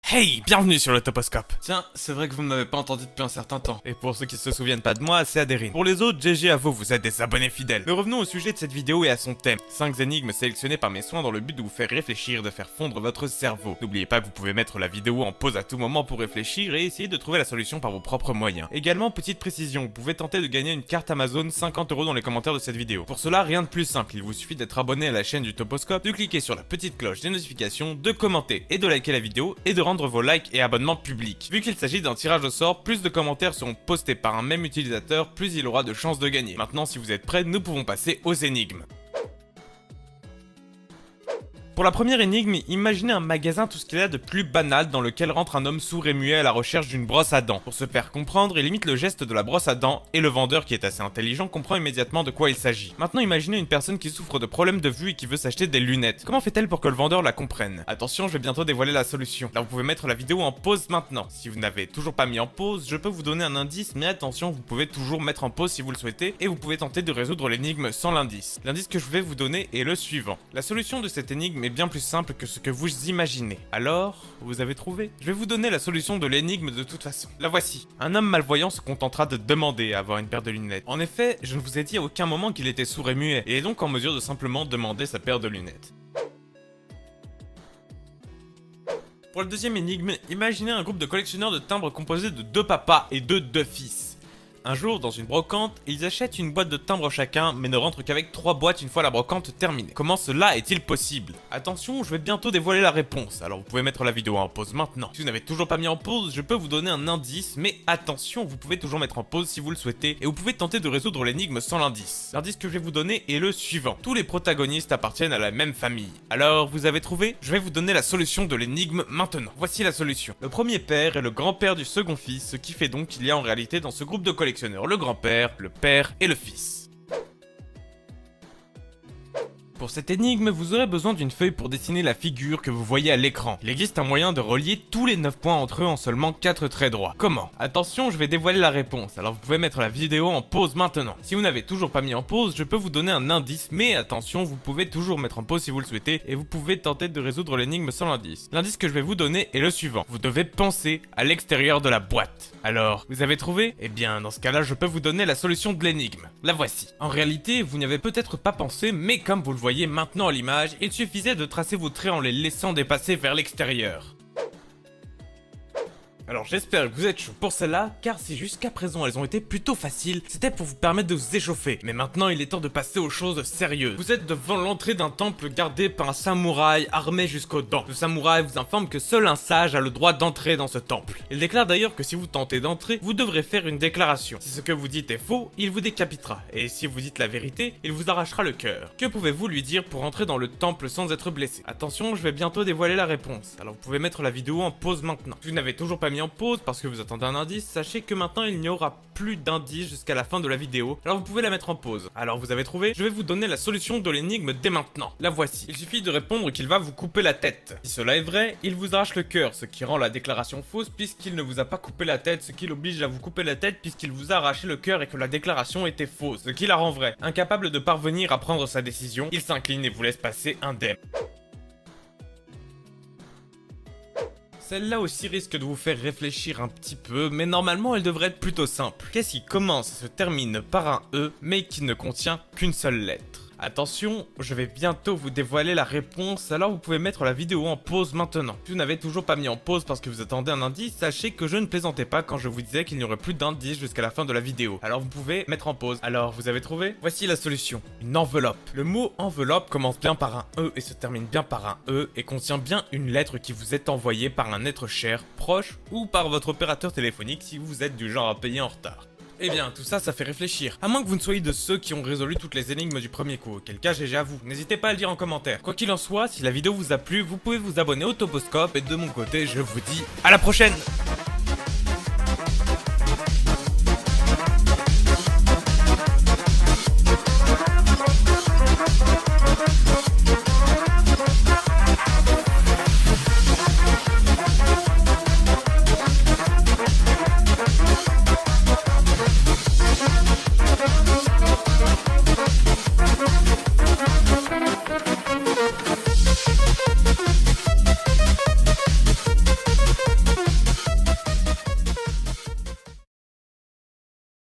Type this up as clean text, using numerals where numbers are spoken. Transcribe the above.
Hey, bienvenue sur le Toposcope. Tiens, c'est vrai que vous ne m'avez pas entendu depuis un certain temps. Et pour ceux qui se souviennent pas de moi, c'est Adeline. Pour les autres, GG à vous êtes des abonnés fidèles. Mais revenons au sujet de cette vidéo et à son thème. 5 énigmes sélectionnées par mes soins dans le but de vous faire réfléchir, de faire fondre votre cerveau. N'oubliez pas que vous pouvez mettre la vidéo en pause à tout moment pour réfléchir et essayer de trouver la solution par vos propres moyens. Également, petite précision, vous pouvez tenter de gagner une carte Amazon 50 € dans les commentaires de cette vidéo. Pour cela, rien de plus simple, il vous suffit d'être abonné à la chaîne du Toposcope, de cliquer sur la petite cloche des notifications, de commenter et de liker la vidéo et de rendre vos likes et abonnements public. Vu qu'il s'agit d'un tirage au sort, plus de commentaires seront postés par un même utilisateur, plus il aura de chances de gagner. Maintenant, si vous êtes prêts, nous pouvons passer aux énigmes. Pour la première énigme, imaginez un magasin tout ce qu'il y a de plus banal dans lequel rentre un homme sourd et muet à la recherche d'une brosse à dents. Pour se faire comprendre, il imite le geste de la brosse à dents et le vendeur, qui est assez intelligent, comprend immédiatement de quoi il s'agit. Maintenant, imaginez une personne qui souffre de problèmes de vue et qui veut s'acheter des lunettes. Comment fait-elle pour que le vendeur la comprenne? Attention, je vais bientôt dévoiler la solution. Là, vous pouvez mettre la vidéo en pause maintenant. Si vous n'avez toujours pas mis en pause, je peux vous donner un indice, mais attention, vous pouvez toujours mettre en pause si vous le souhaitez et vous pouvez tenter de résoudre l'énigme sans l'indice. L'indice que je vais vous donner est le suivant. La solution de cette énigme est bien plus simple que ce que vous imaginez. Alors, vous avez trouvé? Je vais vous donner la solution de l'énigme de toute façon. La voici. Un homme malvoyant se contentera de demander à avoir une paire de lunettes. En effet, je ne vous ai dit à aucun moment qu'il était sourd et muet, et est donc en mesure de simplement demander sa paire de lunettes. Pour la deuxième énigme, imaginez un groupe de collectionneurs de timbres composé de 2 papas et de 2 fils. Un jour, dans une brocante, ils achètent une boîte de timbres chacun, mais ne rentrent qu'avec 3 boîtes une fois la brocante terminée. Comment cela est-il possible? Attention, je vais bientôt dévoiler la réponse, alors vous pouvez mettre la vidéo en pause maintenant. Si vous n'avez toujours pas mis en pause, je peux vous donner un indice, mais attention, vous pouvez toujours mettre en pause si vous le souhaitez, et vous pouvez tenter de résoudre l'énigme sans l'indice. L'indice que je vais vous donner est le suivant. Tous les protagonistes appartiennent à la même famille. Alors, vous avez trouvé? Je vais vous donner la solution de l'énigme maintenant. Voici la solution. Le premier père est le grand-père du second fils, ce qui fait donc qu'il y a en réalité dans ce groupe de collectionneurs le grand-père, le père et le fils. Pour cette énigme, vous aurez besoin d'une feuille pour dessiner la figure que vous voyez à l'écran. Il existe un moyen de relier tous les 9 points entre eux en seulement 4 traits droits. Comment? Attention, je vais dévoiler la réponse, alors vous pouvez mettre la vidéo en pause maintenant. Si vous n'avez toujours pas mis en pause, je peux vous donner un indice, mais attention, vous pouvez toujours mettre en pause si vous le souhaitez, et vous pouvez tenter de résoudre l'énigme sans l'indice. L'indice que je vais vous donner est le suivant. Vous devez penser à l'extérieur de la boîte. Alors, vous avez trouvé? Eh bien, dans ce cas-là, je peux vous donner la solution de l'énigme. La voici. En réalité, vous n'y avez peut-être pas pensé, mais comme vous le voyez maintenant à l'image, il suffisait de tracer vos traits en les laissant dépasser vers l'extérieur. Alors j'espère que vous êtes chaud pour celle-là, car si jusqu'à présent elles ont été plutôt faciles, c'était pour vous permettre de vous échauffer. Mais maintenant il est temps de passer aux choses sérieuses. Vous êtes devant l'entrée d'un temple gardé par un samouraï armé jusqu'aux dents. Le samouraï vous informe que seul un sage a le droit d'entrer dans ce temple. Il déclare d'ailleurs que si vous tentez d'entrer, vous devrez faire une déclaration. Si ce que vous dites est faux, il vous décapitera. Et si vous dites la vérité, il vous arrachera le cœur. Que pouvez-vous lui dire pour entrer dans le temple sans être blessé? Attention, je vais bientôt dévoiler la réponse. Alors vous pouvez mettre la vidéo en pause maintenant. Si vous n'avez toujours pas mis en pause parce que vous attendez un indice, sachez que maintenant il n'y aura plus d'indice jusqu'à la fin de la vidéo, alors vous pouvez la mettre en pause. Alors vous avez trouvé? Je vais vous donner la solution de l'énigme dès maintenant. La voici. Il suffit de répondre qu'il va vous couper la tête. Si cela est vrai, il vous arrache le cœur, ce qui rend la déclaration fausse puisqu'il ne vous a pas coupé la tête, ce qui l'oblige à vous couper la tête puisqu'il vous a arraché le cœur et que la déclaration était fausse, ce qui la rend vraie. Incapable de parvenir à prendre sa décision, il s'incline et vous laisse passer indemne. Celle-là aussi risque de vous faire réfléchir un petit peu, mais normalement elle devrait être plutôt simple. Qu'est-ce qui commence et se termine par un E, mais qui ne contient qu'une seule lettre? Attention, je vais bientôt vous dévoiler la réponse, alors vous pouvez mettre la vidéo en pause maintenant. Si vous n'avez toujours pas mis en pause parce que vous attendez un indice, sachez que je ne plaisantais pas quand je vous disais qu'il n'y aurait plus d'indice jusqu'à la fin de la vidéo. Alors vous pouvez mettre en pause. Alors vous avez trouvé? Voici la solution. Une enveloppe. Le mot enveloppe commence bien par un E et se termine bien par un E et contient bien une lettre qui vous est envoyée par un être cher, proche ou par votre opérateur téléphonique si vous êtes du genre à payer en retard. Eh bien, tout ça, ça fait réfléchir. À moins que vous ne soyez de ceux qui ont résolu toutes les énigmes du premier coup, auquel cas GG à vous. N'hésitez pas à le dire en commentaire. Quoi qu'il en soit, si la vidéo vous a plu, vous pouvez vous abonner au Toposcope et de mon côté, je vous dis à la prochaine!